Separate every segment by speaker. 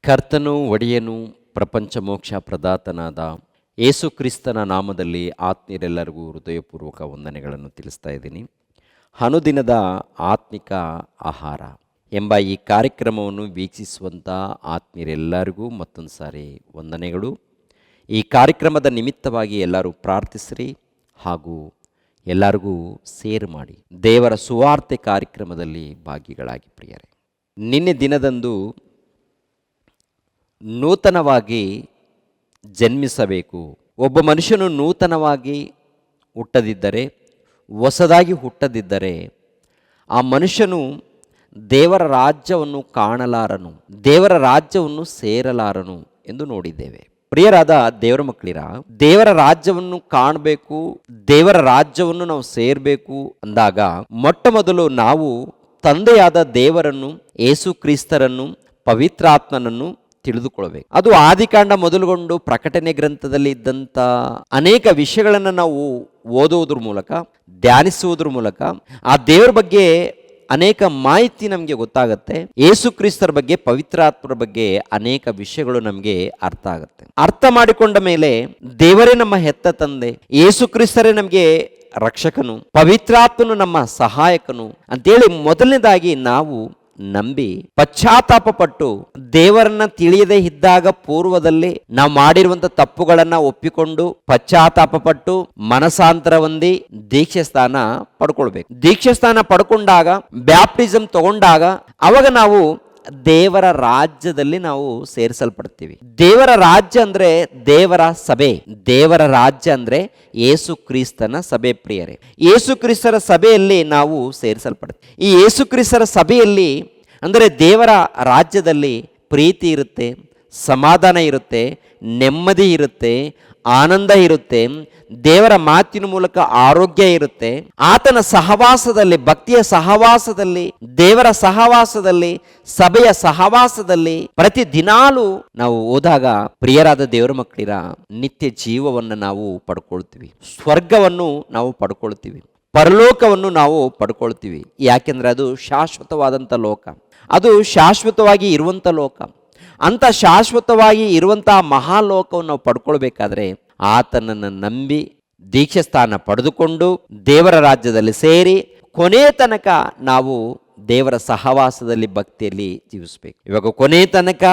Speaker 1: ಕರ್ತನು ಒಡೆಯನು ಪ್ರಪಂಚ ಮೋಕ್ಷ ಪ್ರದಾತನಾದ ಯೇಸು ಕ್ರಿಸ್ತನ ನಾಮದಲ್ಲಿ ಆತ್ಮೀಯರೆಲ್ಲರಿಗೂ ಹೃದಯಪೂರ್ವಕ ವಂದನೆಗಳನ್ನು ತಿಳಿಸ್ತಾ ಇದ್ದೀನಿ. ಅನುದಿನದ ಆತ್ಮಿಕ ಆಹಾರ ಎಂಬ ಈ ಕಾರ್ಯಕ್ರಮವನ್ನು ವೀಕ್ಷಿಸುವಂಥ ಆತ್ಮೀಯರೆಲ್ಲರಿಗೂ ಮತ್ತೊಂದು ಸಾರಿ ವಂದನೆಗಳು. ಈ ಕಾರ್ಯಕ್ರಮದ ನಿಮಿತ್ತವಾಗಿ ಎಲ್ಲರೂ ಪ್ರಾರ್ಥಿಸಿರಿ ಹಾಗೂ ಎಲ್ಲರಿಗೂ ಸೇರ್ ಮಾಡಿ ದೇವರ ಸುವಾರ್ತೆ ಕಾರ್ಯಕ್ರಮದಲ್ಲಿ ಭಾಗಿಗಳಾಗಿ ಪ್ರಿಯರೇ. ನಿನ್ನೆ ದಿನದಂದು ನೂತನವಾಗಿ ಜನ್ಮಿಸಬೇಕು. ಒಬ್ಬ ಮನುಷ್ಯನು ನೂತನವಾಗಿ ಹುಟ್ಟದಿದ್ದರೆ, ಹೊಸದಾಗಿ ಹುಟ್ಟದಿದ್ದರೆ ಆ ಮನುಷ್ಯನು ದೇವರ ರಾಜ್ಯವನ್ನು ಕಾಣಲಾರನು, ದೇವರ ರಾಜ್ಯವನ್ನು ಸೇರಲಾರನು ಎಂದು ನೋಡಿದ್ದೇವೆ. ಪ್ರಿಯರಾದ ದೇವರ ಮಕ್ಕಳಿರ, ದೇವರ ರಾಜ್ಯವನ್ನು ಕಾಣಬೇಕು, ದೇವರ ರಾಜ್ಯವನ್ನು ನಾವು ಸೇರಬೇಕು ಅಂದಾಗ ಮೊಟ್ಟ ಮೊದಲು ನಾವು ತಂದೆಯಾದ ದೇವರನ್ನು, ಯೇಸು ಕ್ರಿಸ್ತರನ್ನು, ಪವಿತ್ರಾತ್ಮನನ್ನು ತಿಳಿದುಕೊಳ್ಳಬೇಕು. ಅದು ಆದಿಕಾಂಡ ಮೊದಲುಗೊಂಡು ಪ್ರಕಟಣೆ ಗ್ರಂಥದಲ್ಲಿ ಇದ್ದಂಥ ಅನೇಕ ವಿಷಯಗಳನ್ನು ನಾವು ಓದುವುದ್ರ ಮೂಲಕ, ಧ್ಯಾನಿಸುವುದ್ರ ಮೂಲಕ ಆ ದೇವರ ಬಗ್ಗೆ ಅನೇಕ ಮಾಹಿತಿ ನಮಗೆ ಗೊತ್ತಾಗುತ್ತೆ. ಯೇಸು ಕ್ರಿಸ್ತರ ಬಗ್ಗೆ, ಪವಿತ್ರಾತ್ಮರ ಬಗ್ಗೆ ಅನೇಕ ವಿಷಯಗಳು ನಮಗೆ ಅರ್ಥ ಆಗುತ್ತೆ. ಅರ್ಥ ಮಾಡಿಕೊಂಡ ಮೇಲೆ ದೇವರೇ ನಮ್ಮ ಹೆತ್ತ ತಂದೆ, ಯೇಸು ಕ್ರಿಸ್ತರೇ ನಮಗೆ ರಕ್ಷಕನು, ಪವಿತ್ರಾತ್ಮನು ನಮ್ಮ ಸಹಾಯಕನು ಅಂತೇಳಿ ಮೊದಲನೇದಾಗಿ ನಾವು ನಂಬಿ ಪಶ್ಚಾತ್ತಾಪ ಪಟ್ಟು ದೇವರನ್ನ ತಿಳಿಯದೇ ಇದ್ದಾಗ ಪೂರ್ವದಲ್ಲಿ ನಾವು ಮಾಡಿರುವಂತ ತಪ್ಪುಗಳನ್ನ ಒಪ್ಪಿಕೊಂಡು ಪಶ್ಚಾತ್ತಾಪ ಪಟ್ಟು ಮನಸಾಂತರ ಹೊಂದಿ ದೀಕ್ಷೆ ಸ್ಥಾನ ಪಡ್ಕೊಳ್ಬೇಕು. ದೀಕ್ಷೆ ಸ್ಥಾನ ಪಡ್ಕೊಂಡಾಗ, ಬ್ಯಾಪ್ಟಿಸಮ್ ತಗೊಂಡಾಗ ಅವಾಗ ನಾವು ದೇವರ ರಾಜ್ಯದಲ್ಲಿ ನಾವು ಸೇರಿಸಲ್ಪಡ್ತೀವಿ. ದೇವರ ರಾಜ್ಯ ಅಂದ್ರೆ ದೇವರ ಸಭೆ, ದೇವರ ರಾಜ್ಯ ಅಂದ್ರೆ ಯೇಸು ಕ್ರಿಸ್ತನ ಸಭೆ. ಪ್ರಿಯರೇ, ಯೇಸು ಕ್ರಿಸ್ತರ ಸಭೆಯಲ್ಲಿ ನಾವು ಸೇರಿಸಲ್ಪಡ್ತೀವಿ. ಈ ಯೇಸು ಕ್ರಿಸ್ತರ ಸಭೆಯಲ್ಲಿ ಅಂದರೆ ದೇವರ ರಾಜ್ಯದಲ್ಲಿ ಪ್ರೀತಿ ಇರುತ್ತೆ, ಸಮಾಧಾನ ಇರುತ್ತೆ, ನೆಮ್ಮದಿ ಇರುತ್ತೆ, ಆನಂದ ಇರುತ್ತೆ, ದೇವರ ಮಾತಿನ ಮೂಲಕ ಆರೋಗ್ಯ ಇರುತ್ತೆ. ಆತನ ಸಹವಾಸದಲ್ಲಿ, ಭಕ್ತಿಯ ಸಹವಾಸದಲ್ಲಿ, ದೇವರ ಸಹವಾಸದಲ್ಲಿ, ಸಭೆಯ ಸಹವಾಸದಲ್ಲಿ ಪ್ರತಿ ದಿನಾಲೂ ನಾವು ಹೋದಾಗ ಪ್ರಿಯರಾದ ದೇವರ ಮಕ್ಕಳಿರ ನಿತ್ಯ ಜೀವವನ್ನು ನಾವು ಪಡ್ಕೊಳ್ತೀವಿ, ಸ್ವರ್ಗವನ್ನು ನಾವು ಪಡ್ಕೊಳ್ತೀವಿ, ಪರಲೋಕವನ್ನು ನಾವು ಪಡ್ಕೊಳ್ತೀವಿ. ಯಾಕೆಂದ್ರೆ ಅದು ಶಾಶ್ವತವಾದಂಥ ಲೋಕ, ಅದು ಶಾಶ್ವತವಾಗಿ ಇರುವಂಥ ಲೋಕ. ಅಂಥ ಶಾಶ್ವತವಾಗಿ ಇರುವಂತಹ ಮಹಾಲೋಕವನ್ನು ನಾವು ಪಡ್ಕೊಳ್ಬೇಕಾದ್ರೆ ಆತನನ್ನು ನಂಬಿ ದೀಕ್ಷೆ ಸ್ಥಾನ ಪಡೆದುಕೊಂಡು ದೇವರ ರಾಜ್ಯದಲ್ಲಿ ಸೇರಿ ಕೊನೆ ತನಕ ನಾವು ದೇವರ ಸಹವಾಸದಲ್ಲಿ, ಭಕ್ತಿಯಲ್ಲಿ ಜೀವಿಸಬೇಕು. ಇವಾಗ ಕೊನೆ ತನಕ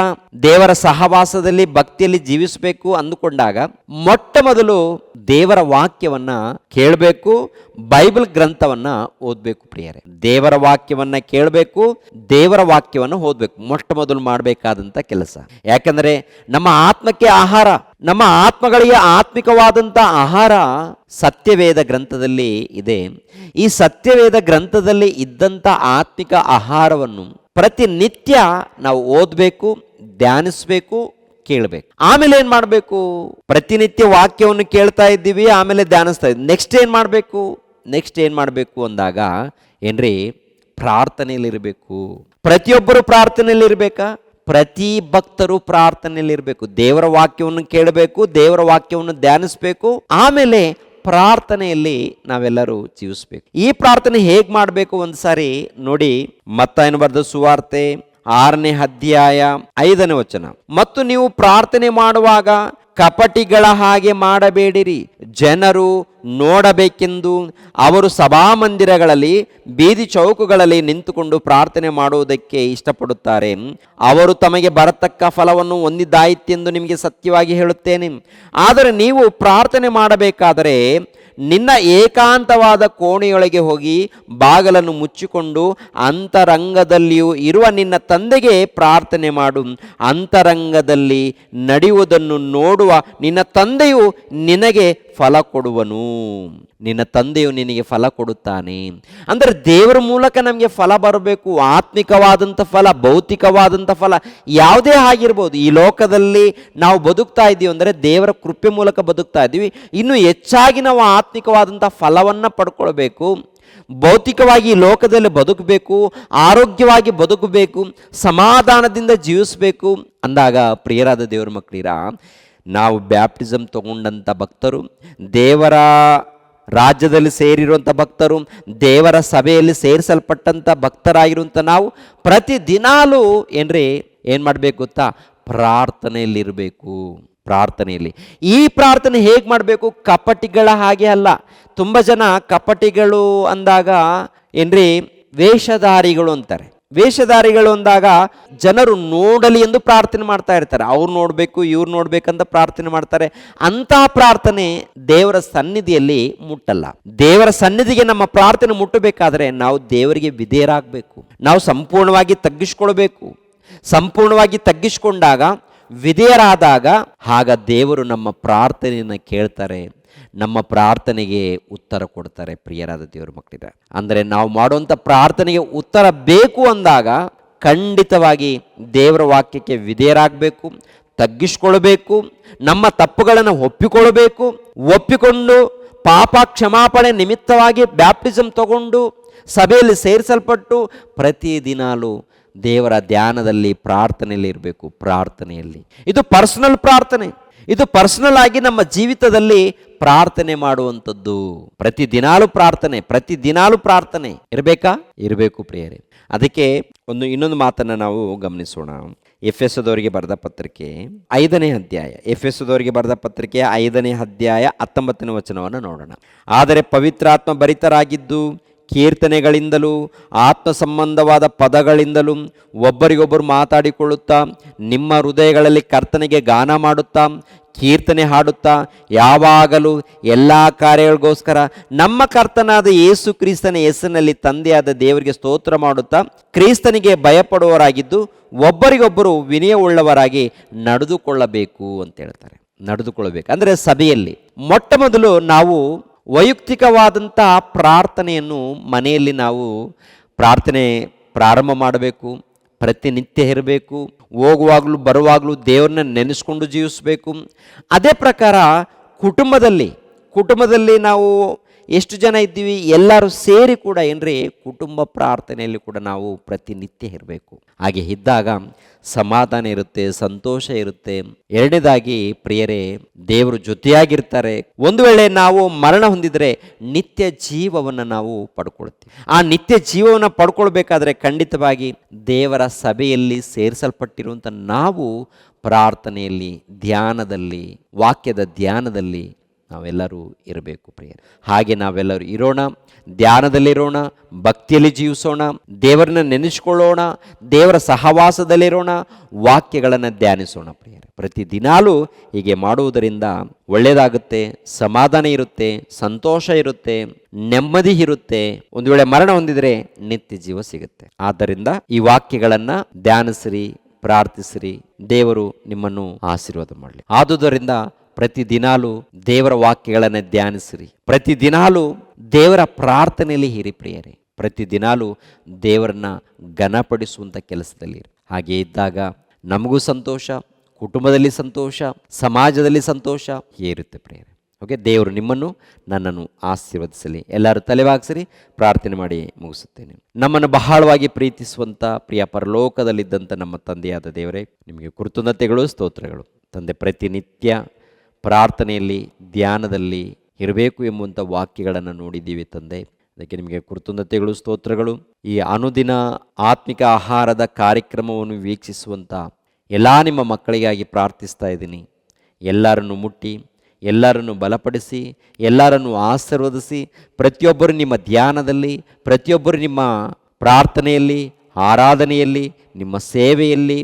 Speaker 1: ದೇವರ ಸಹವಾಸದಲ್ಲಿ, ಭಕ್ತಿಯಲ್ಲಿ ಜೀವಿಸಬೇಕು ಅಂದುಕೊಂಡಾಗ ಮೊಟ್ಟ ಮೊದಲು ದೇವರ ವಾಕ್ಯವನ್ನ ಕೇಳಬೇಕು, ಬೈಬಲ್ ಗ್ರಂಥವನ್ನ ಓದಬೇಕು. ಪ್ರಿಯರೇ, ದೇವರ ವಾಕ್ಯವನ್ನ ಕೇಳಬೇಕು, ದೇವರ ವಾಕ್ಯವನ್ನ ಓದಬೇಕು. ಮೊಟ್ಟ ಮೊದಲು ಮಾಡಬೇಕಾದಂತ ಕೆಲಸ. ಯಾಕಂದ್ರೆ ನಮ್ಮ ಆತ್ಮಕ್ಕೆ ಆಹಾರ, ನಮ್ಮ ಆತ್ಮಗಳಿಗೆ ಆತ್ಮಿಕವಾದಂಥ ಆಹಾರ ಸತ್ಯವೇದ ಗ್ರಂಥದಲ್ಲಿ ಇದೆ. ಈ ಸತ್ಯವೇದ ಗ್ರಂಥದಲ್ಲಿ ಇದ್ದಂಥ ಆತ್ಮಿಕ ಆಹಾರವನ್ನು ಪ್ರತಿನಿತ್ಯ ನಾವು ಓದಬೇಕು, ಧ್ಯಾನಿಸಬೇಕು, ಕೇಳಬೇಕು. ಆಮೇಲೆ ಏನ್ ಮಾಡಬೇಕು? ಪ್ರತಿನಿತ್ಯ ವಾಕ್ಯವನ್ನು ಕೇಳ್ತಾ ಇದ್ದೀವಿ, ಆಮೇಲೆ ಧ್ಯಾನಿಸ್ತಾ ಇದ್ದೀವಿ. ನೆಕ್ಸ್ಟ್ ಏನ್ ಮಾಡಬೇಕು ಅಂದಾಗ ಏನ್ರಿ? ಪ್ರಾರ್ಥನೆಯಲ್ಲಿರಬೇಕು. ಪ್ರತಿಯೊಬ್ಬರು ಪ್ರಾರ್ಥನೆಯಲ್ಲಿರ್ಬೇಕಾ? ಪ್ರತಿ ಭಕ್ತರು ಪ್ರಾರ್ಥನೆಯಲ್ಲಿರಬೇಕು. ದೇವರ ವಾಕ್ಯವನ್ನು ಕೇಳಬೇಕು, ದೇವರ ವಾಕ್ಯವನ್ನು ಧ್ಯಾನಿಸಬೇಕು, ಆಮೇಲೆ ಪ್ರಾರ್ಥನೆಯಲ್ಲಿ ನಾವೆಲ್ಲರೂ ಜೀವಿಸಬೇಕು. ಈ ಪ್ರಾರ್ಥನೆ ಹೇಗೆ ಮಾಡಬೇಕು ಒಂದು ಸಾರಿ ನೋಡಿ. ಮತ್ತಾಯನು ಬರೆದ ಸುವಾರ್ತೆ 6ನೇ ಅಧ್ಯಾಯ 5ನೇ ವಚನ. ಮತ್ತು ನೀವು ಪ್ರಾರ್ಥನೆ ಮಾಡುವಾಗ ಕಪಟಿಗಳ ಹಾಗೆ ಮಾಡಬೇಡಿರಿ, ಜನರು ನೋಡಬೇಕೆಂದು ಅವರು ಸಭಾಮಂದಿರಗಳಲ್ಲಿ, ಬೀದಿ ಚೌಕಗಳಲ್ಲಿ ನಿಂತುಕೊಂಡು ಪ್ರಾರ್ಥನೆ ಮಾಡುವುದಕ್ಕೆ ಇಷ್ಟಪಡುತ್ತಾರೆ. ಅವರು ತಮಗೆ ಬರತಕ್ಕ ಫಲವನ್ನು ಹೊಂದಿದ್ದಾಯಿತೆಂದು ನಿಮಗೆ ಸತ್ಯವಾಗಿ ಹೇಳುತ್ತೇನೆ. ಆದರೆ ನೀವು ಪ್ರಾರ್ಥನೆ ಮಾಡಬೇಕಾದರೆ ನಿನ್ನ ಏಕಾಂತವಾದ ಕೋಣೆಯೊಳಗೆ ಹೋಗಿ ಬಾಗಿಲನ್ನು ಮುಚ್ಚಿಕೊಂಡು ಅಂತರಂಗದಲ್ಲಿಯೂ ಇರುವ ನಿನ್ನ ತಂದೆಗೆ ಪ್ರಾರ್ಥನೆ ಮಾಡು. ಅಂತರಂಗದಲ್ಲಿ ನಡೆಯುವುದನ್ನು ನೋಡುವ ನಿನ್ನ ತಂದೆಯು ನಿನಗೆ ಫಲ ಕೊಡುವನು. ನಿನ್ನ ತಂದೆಯು ನಿನಗೆ ಫಲ ಕೊಡುತ್ತಾನೆ. ಅಂದರೆ ದೇವರ ಮೂಲಕ ನಮಗೆ ಫಲ ಬರಬೇಕು. ಆತ್ಮಿಕವಾದಂಥ ಫಲ, ಭೌತಿಕವಾದಂಥ ಫಲ ಯಾವುದೇ ಆಗಿರ್ಬೋದು. ಈ ಲೋಕದಲ್ಲಿ ನಾವು ಬದುಕ್ತಾ ಇದ್ದೀವಿ ಅಂದರೆ ದೇವರ ಕೃಪೆ ಮೂಲಕ ಬದುಕ್ತಾ ಇದ್ದೀವಿ. ಇನ್ನು ಹೆಚ್ಚಾಗಿ ನಾವು ಆತ್ಮಿಕವಾದಂಥ ಫಲವನ್ನು ಪಡ್ಕೊಳ್ಬೇಕು. ಭೌತಿಕವಾಗಿ ಈ ಲೋಕದಲ್ಲಿ ಬದುಕಬೇಕು, ಆರೋಗ್ಯವಾಗಿ ಬದುಕಬೇಕು, ಸಮಾಧಾನದಿಂದ ಜೀವಿಸಬೇಕು ಅಂದಾಗ ಪ್ರಿಯರಾದ ದೇವರ ಮಕ್ಕಳಿರ, ನಾವು ಬ್ಯಾಪ್ಟಿಸಮ್ ತಗೊಂಡಂಥ ಭಕ್ತರು, ದೇವರ ರಾಜ್ಯದಲ್ಲಿ ಸೇರಿರುವಂಥ ಭಕ್ತರು, ದೇವರ ಸಭೆಯಲ್ಲಿ ಸೇರಿಸಲ್ಪಟ್ಟಂಥ ಭಕ್ತರಾಗಿರುವಂಥ ನಾವು ಪ್ರತಿ ದಿನಾಲೂ ಏನು ಮಾಡಬೇಕು ಗೊತ್ತಾ? ಪ್ರಾರ್ಥನೆಯಲ್ಲಿರಬೇಕು. ಪ್ರಾರ್ಥನೆಯಲ್ಲಿ ಈ ಪ್ರಾರ್ಥನೆ ಹೇಗೆ ಮಾಡಬೇಕು? ಕಪಟಿಗಳ ಹಾಗೆ ಅಲ್ಲ. ತುಂಬ ಜನ ಕಪಟಿಗಳು ಅಂದಾಗ ಏನ್ರಿ ವೇಷಧಾರಿಗಳು ಅಂತಾರೆ. ವೇಷಧಾರಿಗಳು ಅಂದಾಗ ಜನರು ನೋಡಲಿ ಎಂದು ಪ್ರಾರ್ಥನೆ ಮಾಡ್ತಾ ಇರ್ತಾರೆ. ಅವ್ರು ನೋಡಬೇಕು ಇವ್ರು ನೋಡ್ಬೇಕಂತ ಪ್ರಾರ್ಥನೆ ಮಾಡ್ತಾರೆ. ಅಂತಹ ಪ್ರಾರ್ಥನೆ ದೇವರ ಸನ್ನಿಧಿಯಲ್ಲಿ ಮುಟ್ಟಲ್ಲ. ದೇವರ ಸನ್ನಿಧಿಗೆ ನಮ್ಮ ಪ್ರಾರ್ಥನೆ ಮುಟ್ಟಬೇಕಾದ್ರೆ ನಾವು ದೇವರಿಗೆ ವಿಧೇಯರಾಗಬೇಕು. ನಾವು ಸಂಪೂರ್ಣವಾಗಿ ತಗ್ಗಿಸ್ಕೊಳ್ಬೇಕು. ಸಂಪೂರ್ಣವಾಗಿ ತಗ್ಗಿಸ್ಕೊಂಡಾಗ, ವಿಧೇಯರಾದಾಗ, ಆಗ ದೇವರು ನಮ್ಮ ಪ್ರಾರ್ಥನೆಯನ್ನು ಕೇಳ್ತಾರೆ, ನಮ್ಮ ಪ್ರಾರ್ಥನೆಗೆ ಉತ್ತರ ಕೊಡ್ತಾರೆ. ಪ್ರಿಯರಾದ ದೇವರ ಮಕ್ಕಳಿದೆ, ಅಂದರೆ ನಾವು ಮಾಡುವಂಥ ಪ್ರಾರ್ಥನೆಗೆ ಉತ್ತರ ಬೇಕು ಅಂದಾಗ ಖಂಡಿತವಾಗಿ ದೇವರ ವಾಕ್ಯಕ್ಕೆ ವಿಧೇಯರಾಗಬೇಕು, ತಗ್ಗಿಸ್ಕೊಳ್ಬೇಕು, ನಮ್ಮ ತಪ್ಪುಗಳನ್ನು ಒಪ್ಪಿಕೊಂಡು ಪಾಪ ಕ್ಷಮಾಪಣೆ ನಿಮಿತ್ತವಾಗಿ ಬ್ಯಾಪ್ಟಿಸಮ್ ತಗೊಂಡು ಸಭೆಯಲ್ಲಿ ಸೇರಿಸಲ್ಪಟ್ಟು ಪ್ರತಿದಿನಾಲು ದೇವರ ಧ್ಯಾನದಲ್ಲಿ ಪ್ರಾರ್ಥನೆಯಲ್ಲಿ ಇರಬೇಕು. ಪ್ರಾರ್ಥನೆಯಲ್ಲಿ ಇದು ಪರ್ಸನಲ್ ಪ್ರಾರ್ಥನೆ. ಇದು ಪರ್ಸನಲ್ ಆಗಿ ನಮ್ಮ ಜೀವಿತದಲ್ಲಿ ಪ್ರಾರ್ಥನೆ ಮಾಡುವಂಥದ್ದು. ಪ್ರತಿದಿನಾಲು ಪ್ರಾರ್ಥನೆ ಇರಬೇಕಾ? ಇರಬೇಕು ಪ್ರಿಯರೇ. ಅದಕ್ಕೆ ಇನ್ನೊಂದು ಮಾತನ್ನು ನಾವು ಗಮನಿಸೋಣ. ಎಫೆಸದವರಿಗೆ ಬರೆದ ಪತ್ರಿಕೆ 5ನೇ ಅಧ್ಯಾಯ, ಎಫೆಸದವರಿಗೆ ಬರೆದ ಪತ್ರಿಕೆ 5ನೇ ಅಧ್ಯಾಯ 19ನೇ ವಚನವನ್ನು ನೋಡೋಣ. ಆದರೆ ಪವಿತ್ರಾತ್ಮ ಭರಿತರಾಗಿದ್ದು ಕೀರ್ತನೆಗಳಿಂದಲೂ ಆತ್ಮ ಸಂಬಂಧವಾದ ಪದಗಳಿಂದಲೂ ಒಬ್ಬರಿಗೊಬ್ಬರು ಮಾತಾಡಿಕೊಳ್ಳುತ್ತಾ ನಿಮ್ಮ ಹೃದಯಗಳಲ್ಲಿ ಕರ್ತನಿಗೆ ಗಾನ ಮಾಡುತ್ತಾ ಕೀರ್ತನೆ ಹಾಡುತ್ತಾ ಯಾವಾಗಲೂ ಎಲ್ಲ ಕಾರ್ಯಗಳಿಗೋಸ್ಕರ ನಮ್ಮ ಕರ್ತನಾದ ಯೇಸು ಕ್ರಿಸ್ತನ ಹೆಸರಿನಲ್ಲಿ ತಂದೆಯಾದ ದೇವರಿಗೆ ಸ್ತೋತ್ರ ಮಾಡುತ್ತಾ ಕ್ರಿಸ್ತನಿಗೆ ಭಯಪಡುವವರಾಗಿದ್ದು ಒಬ್ಬರಿಗೊಬ್ಬರು ವಿನಯವುಳ್ಳವರಾಗಿ ನಡೆದುಕೊಳ್ಳಬೇಕು ಅಂತ ಹೇಳ್ತಾರೆ. ನಡೆದುಕೊಳ್ಳಬೇಕು ಅಂದರೆ ಸಭೆಯಲ್ಲಿ ಮೊಟ್ಟ ಮೊದಲು ನಾವು ವೈಯಕ್ತಿಕವಾದಂಥ ಪ್ರಾರ್ಥನೆಯನ್ನು ಮನೆಯಲ್ಲಿ ನಾವು ಪ್ರಾರ್ಥನೆ ಪ್ರಾರಂಭ ಮಾಡಬೇಕು. ಪ್ರತಿನಿತ್ಯ ಇರಬೇಕು. ಹೋಗುವಾಗಲೂ ಬರುವಾಗಲೂ ದೇವ್ರನ್ನ ನೆನೆಸ್ಕೊಂಡು ಜೀವಿಸಬೇಕು. ಅದೇ ಪ್ರಕಾರ ಕುಟುಂಬದಲ್ಲಿ ನಾವು ಎಷ್ಟು ಜನ ಇದ್ದೀವಿ, ಎಲ್ಲರೂ ಸೇರಿ ಕೂಡ ಕುಟುಂಬ ಪ್ರಾರ್ಥನೆಯಲ್ಲಿ ಕೂಡ ನಾವು ಪ್ರತಿನಿತ್ಯ ಇರಬೇಕು. ಹಾಗೆ ಇದ್ದಾಗ ಸಮಾಧಾನ ಇರುತ್ತೆ, ಸಂತೋಷ ಇರುತ್ತೆ. ಎರಡನೇದಾಗಿ ಪ್ರಿಯರೇ, ದೇವರು ಜೊತೆಯಾಗಿರ್ತಾರೆ. ಒಂದು ವೇಳೆ ನಾವು ಮರಣ ಹೊಂದಿದರೆ ನಿತ್ಯ ಜೀವವನ್ನು ನಾವು ಪಡ್ಕೊಳ್ತೀವಿ. ಆ ನಿತ್ಯ ಜೀವವನ್ನು ಪಡ್ಕೊಳ್ಬೇಕಾದ್ರೆ ಖಂಡಿತವಾಗಿ ದೇವರ ಸಭೆಯಲ್ಲಿ ಸೇರಿಸಲ್ಪಟ್ಟಿರುವಂಥ ನಾವು ಪ್ರಾರ್ಥನೆಯಲ್ಲಿ, ಧ್ಯಾನದಲ್ಲಿ, ವಾಕ್ಯದ ಧ್ಯಾನದಲ್ಲಿ ನಾವೆಲ್ಲರೂ ಇರಬೇಕು ಪ್ರಿಯರೇ. ಹಾಗೆ ನಾವೆಲ್ಲರೂ ಇರೋಣ, ಧ್ಯಾನದಲ್ಲಿರೋಣ, ಭಕ್ತಿಯಲ್ಲಿ ಜೀವಿಸೋಣ, ದೇವರನ್ನ ನೆನೆಸ್ಕೊಳ್ಳೋಣ, ದೇವರ ಸಹವಾಸದಲ್ಲಿರೋಣ, ವಾಕ್ಯಗಳನ್ನು ಧ್ಯಾನಿಸೋಣ ಪ್ರಿಯರೇ. ಪ್ರತಿದಿನಾಲೂ ಹೀಗೆ ಮಾಡುವುದರಿಂದ ಒಳ್ಳೆಯದಾಗುತ್ತೆ, ಸಮಾಧಾನ ಇರುತ್ತೆ, ಸಂತೋಷ ಇರುತ್ತೆ, ನೆಮ್ಮದಿ ಇರುತ್ತೆ. ಒಂದು ವೇಳೆ ಮರಣ ಹೊಂದಿದರೆ ನಿತ್ಯ ಜೀವ ಸಿಗುತ್ತೆ. ಆದ್ದರಿಂದ ಈ ವಾಕ್ಯಗಳನ್ನು ಧ್ಯಾನಿಸಿರಿ, ಪ್ರಾರ್ಥಿಸಿರಿ. ದೇವರು ನಿಮ್ಮನ್ನು ಆಶೀರ್ವಾದ ಮಾಡಲಿ. ಆದುದರಿಂದ ಪ್ರತಿದಿನಾಲು ದೇವರ ವಾಕ್ಯಗಳನ್ನು ಧ್ಯಾನಿಸಿರಿ. ಪ್ರತಿದಿನಾಲು ದೇವರ ಪ್ರಾರ್ಥನೆಯಲ್ಲಿ ಇರಿ ಪ್ರಿಯರೇ. ಪ್ರತಿದಿನಾಲು ದೇವರನ್ನ ಘನಪಡಿಸುವಂಥ ಕೆಲಸದಲ್ಲಿರಿ. ಹಾಗೆ ಇದ್ದಾಗ ನಮಗೂ ಸಂತೋಷ, ಕುಟುಂಬದಲ್ಲಿ ಸಂತೋಷ, ಸಮಾಜದಲ್ಲಿ ಸಂತೋಷ ಇರುತ್ತೆ ಪ್ರಿಯರೇ. ಓಕೆ, ದೇವರು ನಿಮ್ಮನ್ನು ನನ್ನನ್ನು ಆಶೀರ್ವದಿಸಲಿ. ಎಲ್ಲರೂ ತಲೆವಾಗ್ಸಿರಿ, ಪ್ರಾರ್ಥನೆ ಮಾಡಿ ಮುಗಿಸುತ್ತೇನೆ. ನಮ್ಮನ್ನು ಬಹಳವಾಗಿ ಪ್ರೀತಿಸುವಂಥ ಪ್ರಿಯ ಪರಲೋಕದಲ್ಲಿದ್ದಂಥ ನಮ್ಮ ತಂದೆಯಾದ ದೇವರೇ, ನಿಮಗೆ ಕೃತಜ್ಞತೆಗಳು, ಸ್ತೋತ್ರಗಳು. ತಂದೆ, ಪ್ರತಿನಿತ್ಯ ಪ್ರಾರ್ಥನೆಯಲ್ಲಿ, ಧ್ಯಾನದಲ್ಲಿ ಇರಬೇಕು ಎಂಬುವಂಥ ವಾಕ್ಯಗಳನ್ನು ನೋಡಿದ್ದೀವಿ ತಂದೆ. ಅದಕ್ಕೆ ನಿಮಗೆ ಕೃತಜ್ಞತೆಗಳು, ಸ್ತೋತ್ರಗಳು. ಈ ಅನುದಿನ ಆತ್ಮಿಕ ಆಹಾರದ ಕಾರ್ಯಕ್ರಮವನ್ನು ವೀಕ್ಷಿಸುವಂಥ ಎಲ್ಲ ನಿಮ್ಮ ಮಕ್ಕಳಿಗಾಗಿ ಪ್ರಾರ್ಥಿಸ್ತಾ ಇದ್ದೀನಿ. ಎಲ್ಲರನ್ನು ಮುಟ್ಟಿ, ಎಲ್ಲರನ್ನು ಬಲಪಡಿಸಿ, ಎಲ್ಲರನ್ನು ಆಶೀರ್ವದಿಸಿ, ಪ್ರತಿಯೊಬ್ಬರು ನಿಮ್ಮ ಧ್ಯಾನದಲ್ಲಿ, ಪ್ರತಿಯೊಬ್ಬರು ನಿಮ್ಮ ಪ್ರಾರ್ಥನೆಯಲ್ಲಿ, ಆರಾಧನೆಯಲ್ಲಿ, ನಿಮ್ಮ ಸೇವೆಯಲ್ಲಿ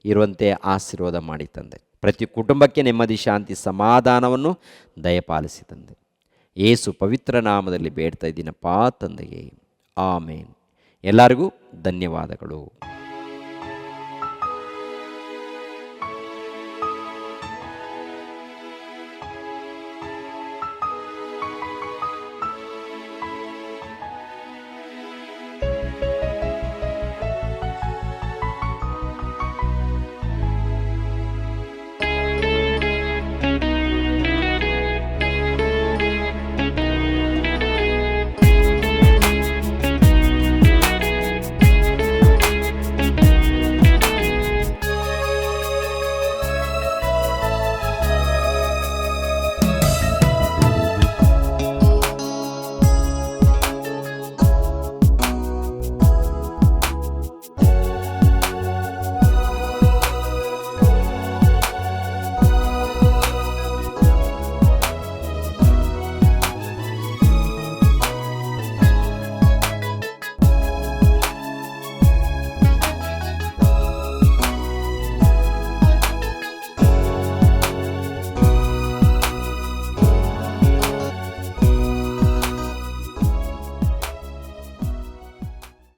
Speaker 1: ಇರುವಂತೆ ಆಶೀರ್ವಾದ ಮಾಡಿ ತಂದೆ. ಪ್ರತಿ ಕುಟುಂಬಕ್ಕೆ ನೆಮ್ಮದಿ, ಶಾಂತಿ, ಸಮಾಧಾನವನ್ನು ದಯಪಾಲಿಸಿ ತಂದೆ. ಯೇಸು ಪವಿತ್ರ ನಾಮದಲ್ಲಿ ಬೇಡ್ತಾ ಇದ್ದೀನಪ್ಪ ತಂದೆಯೇ, ಆಮೇನ್. ಎಲ್ಲರಿಗೂ ಧನ್ಯವಾದಗಳು.